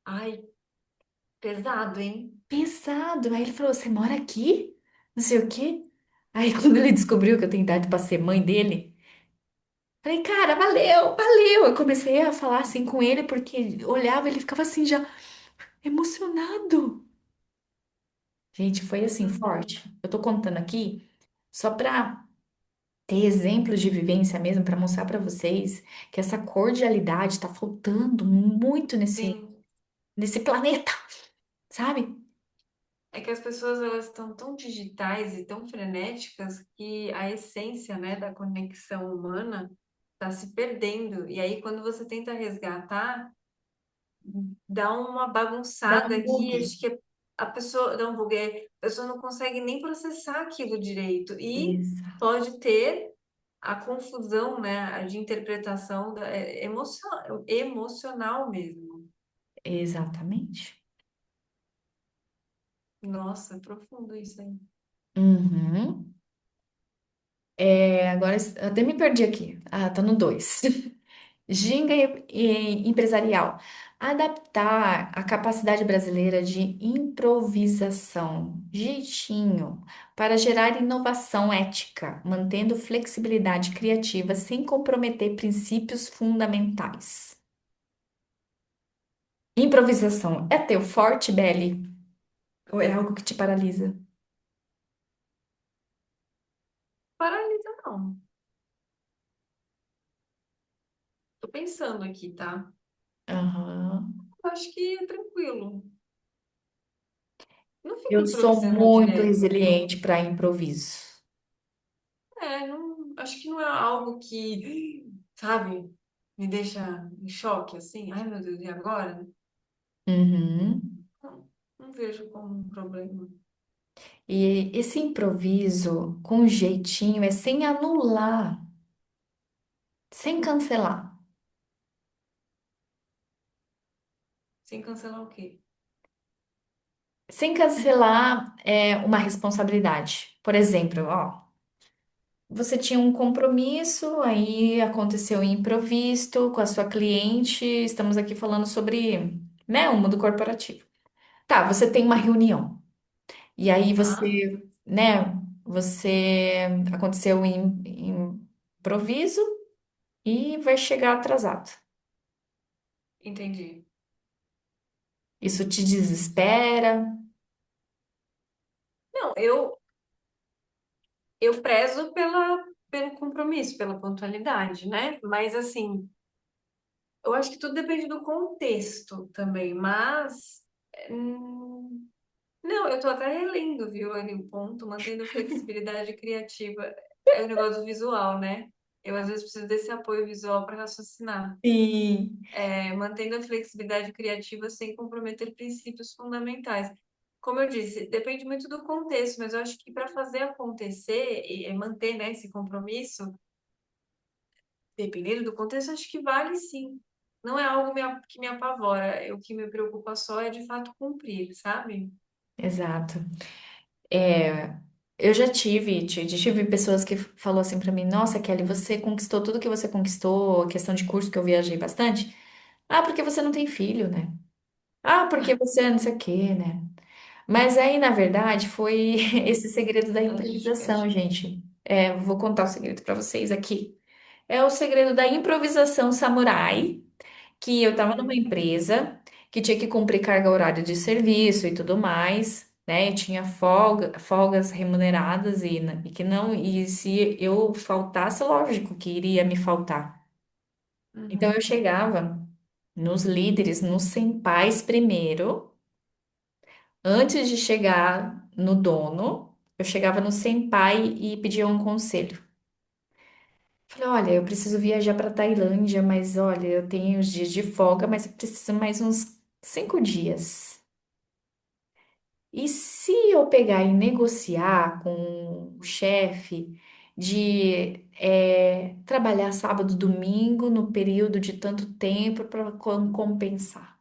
Ai, pesado, hein? Pesado. Aí ele falou: Você mora aqui? Não sei o quê. Aí quando ele descobriu que eu tenho idade para ser mãe dele, falei: Cara, valeu, valeu. Eu comecei a falar assim com ele porque olhava, ele ficava assim já emocionado. Gente, foi assim Uhum. forte. Eu tô contando aqui só para ter exemplos de vivência mesmo, para mostrar para vocês que essa cordialidade tá faltando muito Sim. nesse planeta, sabe? É que as pessoas elas estão tão digitais e tão frenéticas que a essência, né, da conexão humana está se perdendo. E aí, quando você tenta resgatar, dá uma Dá bagunçada um aqui, bug. acho que a pessoa dá um bugué, a pessoa não consegue nem processar aquilo direito e Exato. pode ter a confusão, né, de interpretação emocional mesmo. Exatamente. Nossa, é profundo isso aí. Uhum. Agora eu até me perdi aqui. Ah, tá no 2. Ginga empresarial. Adaptar a capacidade brasileira de improvisação, jeitinho, para gerar inovação ética, mantendo flexibilidade criativa sem comprometer princípios fundamentais. Improvisação é teu forte, Belly? Ou é algo que te paralisa? Paralisa não. Tô pensando aqui, tá? Aham. Eu acho que é tranquilo. Não fico Eu sou improvisando muito direto. resiliente para improviso. Não, acho que não é algo que, sabe, me deixa em choque assim. Ai, meu Deus, e agora? Uhum. Não, não vejo como um problema. E esse improviso com jeitinho é sem anular, sem cancelar. Sem cancelar o quê? Sem cancelar uma responsabilidade. Por exemplo, ó, você tinha um compromisso, aí aconteceu um imprevisto com a sua cliente, estamos aqui falando sobre, né, o mundo corporativo. Tá, você tem uma reunião, e aí Tá? você aconteceu um improviso e vai chegar atrasado. Entendi. Isso te desespera? Não, eu prezo pelo compromisso, pela pontualidade, né? Mas assim, eu acho que tudo depende do contexto também, mas hum, não, eu tô até relendo, viu, ali o ponto, mantendo flexibilidade criativa. É o negócio do visual, né? Eu às vezes preciso desse apoio visual para raciocinar. Sim, Mantendo a flexibilidade criativa sem comprometer princípios fundamentais. Como eu disse, depende muito do contexto, mas eu acho que para fazer acontecer e manter, né, esse compromisso, dependendo do contexto, acho que vale sim. Não é algo que me apavora. O que me preocupa só é de fato cumprir, sabe? exato. É, eu já tive pessoas que falou assim pra mim, nossa, Kelly, você conquistou tudo que você conquistou, questão de curso que eu viajei bastante. Ah, porque você não tem filho, né? Ah, porque você não sei o quê, né? Mas aí, na verdade, foi esse segredo da As improvisação, justificativas. gente. Vou contar o segredo pra vocês aqui. É o segredo da improvisação samurai, que eu estava numa Uhum, empresa que tinha que cumprir carga horária de serviço e tudo mais, né? E tinha folgas remuneradas e que não, e se eu faltasse, lógico que iria me faltar. Então eu uhum. chegava nos líderes, nos senpais primeiro, antes de chegar no dono, eu chegava no senpai e pedia um conselho. Falei, olha, eu preciso viajar para Tailândia, mas olha, eu tenho os dias de folga, mas eu preciso mais uns 5 dias. E se eu pegar e negociar com o chefe de trabalhar sábado, domingo, no período de tanto tempo para compensar?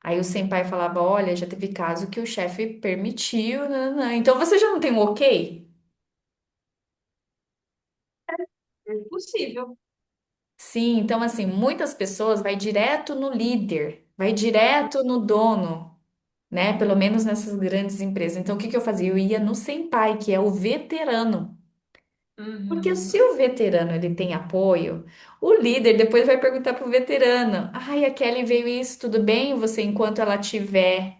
Aí o senpai falava, olha, já teve caso que o chefe permitiu, nananã. Então você já não tem um ok? É possível. Sim, então assim, muitas pessoas vai direto no líder, vai direto no dono, né? Pelo menos nessas grandes empresas. Então o que que eu fazia? Eu ia no senpai, que é o veterano. Porque se Uhum. o veterano ele tem apoio, o líder depois vai perguntar pro veterano: "Ai, a Kelly veio isso, tudo bem? Você enquanto ela tiver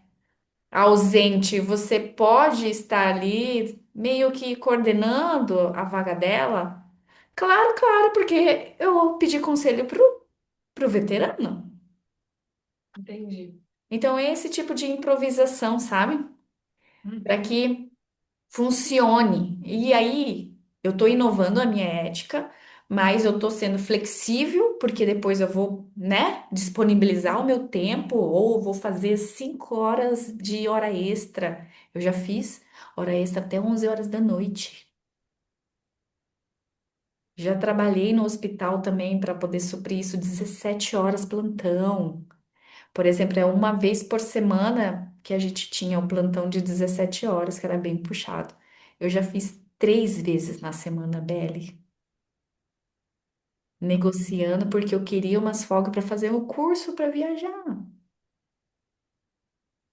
ausente, você pode estar ali meio que coordenando a vaga dela?" Claro, claro, porque eu pedi conselho pro veterano. Entendi. Então, é esse tipo de improvisação, sabe? Para Uhum. que funcione. E aí, eu tô inovando a minha ética, mas eu tô sendo flexível, porque depois eu vou, né, disponibilizar o meu tempo, ou vou fazer 5 horas de hora extra. Eu já fiz hora extra até 11 horas da noite. Já trabalhei no hospital também para poder suprir isso, 17 horas plantão. Por exemplo, é uma vez por semana que a gente tinha o plantão de 17 horas, que era bem puxado. Eu já fiz 3 vezes na semana, Belly, negociando porque eu queria umas folgas para fazer o curso para viajar.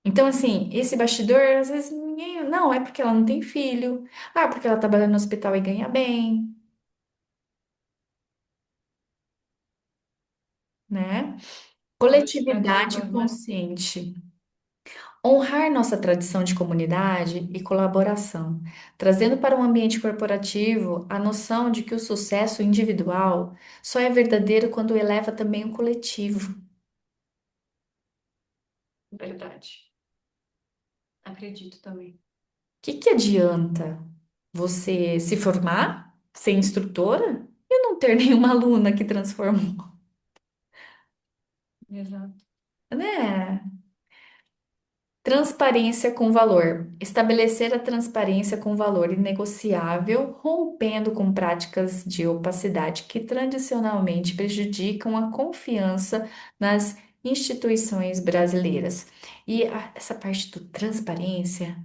Então, assim, esse bastidor, às vezes ninguém. Não, é porque ela não tem filho. Ah, porque ela trabalha no hospital e ganha bem, né? Coletividade Justificativas, né? consciente. Honrar nossa tradição de comunidade e colaboração, trazendo para o ambiente corporativo a noção de que o sucesso individual só é verdadeiro quando eleva também o coletivo. Verdade. Acredito também. O que que adianta você se formar, ser instrutora e não ter nenhuma aluna que transformou, Exato. né? Transparência com valor. Estabelecer a transparência com valor inegociável, rompendo com práticas de opacidade que tradicionalmente prejudicam a confiança nas instituições brasileiras. E essa parte do transparência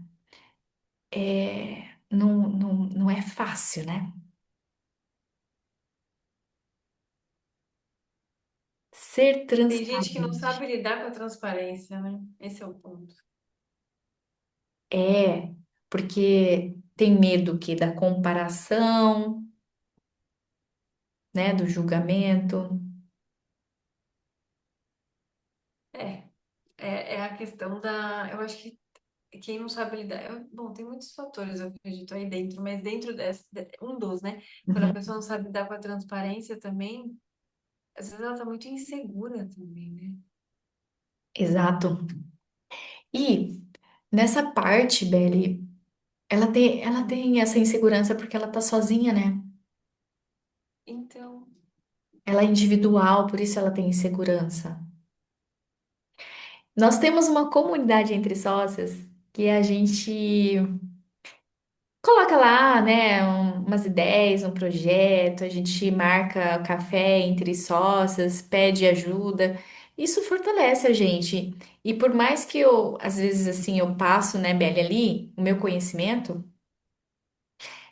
não é fácil, né? Ser Tem gente que não transparente sabe lidar com a transparência, né? Esse é o ponto. é porque tem medo que da comparação, né, do julgamento. É, é a questão da. Eu acho que quem não sabe lidar. Bom, tem muitos fatores, eu acredito, aí dentro, mas dentro desse, um dos, né? Quando a Uhum. pessoa não sabe lidar com a transparência também, às vezes ela tá muito insegura também, né? Exato. E nessa parte, Belle, ela tem essa insegurança porque ela tá sozinha, né? Então, Ela é individual, por isso ela tem insegurança. Nós temos uma comunidade entre sócias que a gente coloca lá, né, umas ideias, um projeto, a gente marca café entre sócias, pede ajuda. Isso fortalece a gente. E por mais que eu, às vezes, assim, eu passo, né, Belle, ali, o meu conhecimento,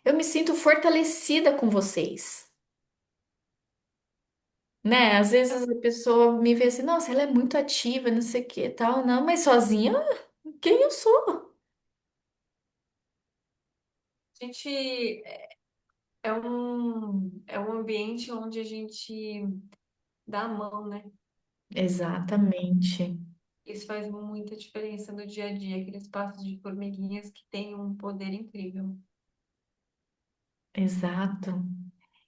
eu me sinto fortalecida com vocês. Né? Às vezes a pessoa me vê assim, nossa, ela é muito ativa, não sei o que e tal, não, mas sozinha, quem eu sou? a gente é um ambiente onde a gente dá a mão, né? Exatamente, Isso faz muita diferença no dia a dia, aqueles passos de formiguinhas que têm um poder incrível. exato.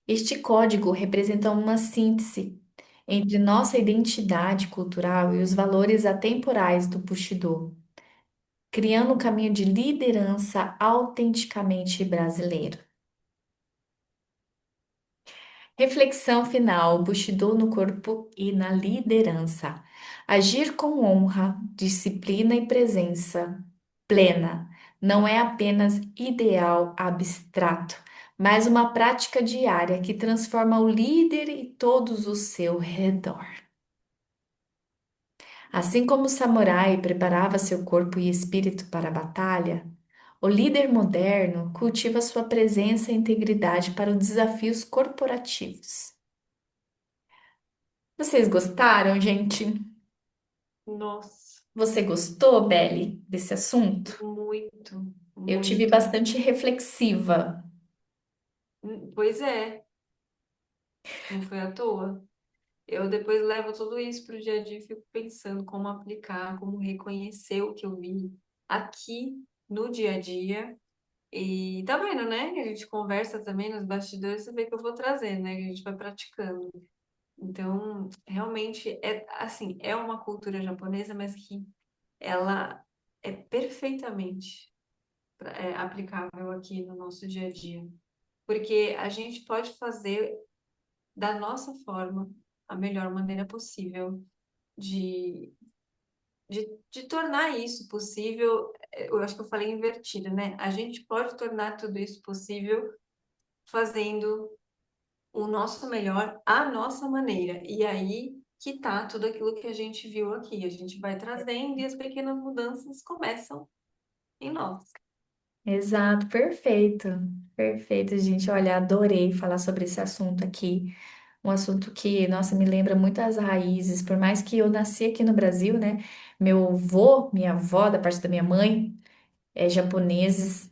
Este código representa uma síntese entre nossa identidade cultural e os valores atemporais do Bushido, criando um caminho de liderança autenticamente brasileiro. Reflexão final: Bushido no corpo e na liderança. Agir com honra, disciplina e presença plena não é apenas ideal abstrato, mas uma prática diária que transforma o líder e todos o seu redor. Assim como o samurai preparava seu corpo e espírito para a batalha, o líder moderno cultiva sua presença e integridade para os desafios corporativos. Vocês gostaram, gente? Nossa, Você gostou, Belle, desse assunto? muito, Eu tive muito. bastante reflexiva. Pois é, não foi à toa. Eu depois levo tudo isso para o dia a dia e fico pensando como aplicar, como reconhecer o que eu vi aqui no dia a dia. E tá vendo, né? A gente conversa também nos bastidores, você vê que eu vou trazendo, né? Que a gente vai praticando. Então, realmente é assim, é uma cultura japonesa, mas que ela é perfeitamente aplicável aqui no nosso dia a dia. Porque a gente pode fazer da nossa forma a melhor maneira possível de, de tornar isso possível. Eu acho que eu falei invertido, né? A gente pode tornar tudo isso possível fazendo o nosso melhor à nossa maneira. E aí que tá tudo aquilo que a gente viu aqui. A gente vai trazendo e as pequenas mudanças começam em nós. Exato, perfeito. Perfeito, gente. Olha, adorei falar sobre esse assunto aqui. Um assunto que, nossa, me lembra muito as raízes. Por mais que eu nasci aqui no Brasil, né? Meu avô, minha avó, da parte da minha mãe, é japoneses.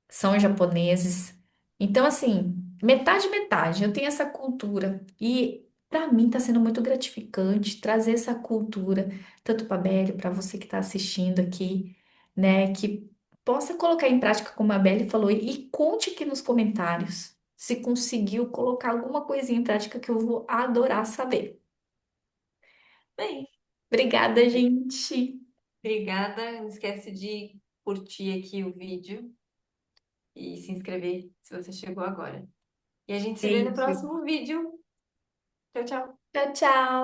São japoneses. Então, assim, metade, metade. Eu tenho essa cultura. E para mim está sendo muito gratificante trazer essa cultura, tanto para a Belle, para você que está assistindo aqui, né? Que possa colocar em prática, como a Belle falou, e conte aqui nos comentários se conseguiu colocar alguma coisinha em prática que eu vou adorar saber. Bem, Obrigada, gente. obrigada. Não esquece de curtir aqui o vídeo e se inscrever se você chegou agora. E a gente se vê no Beijo. próximo vídeo. Tchau, tchau. Tchau, tchau.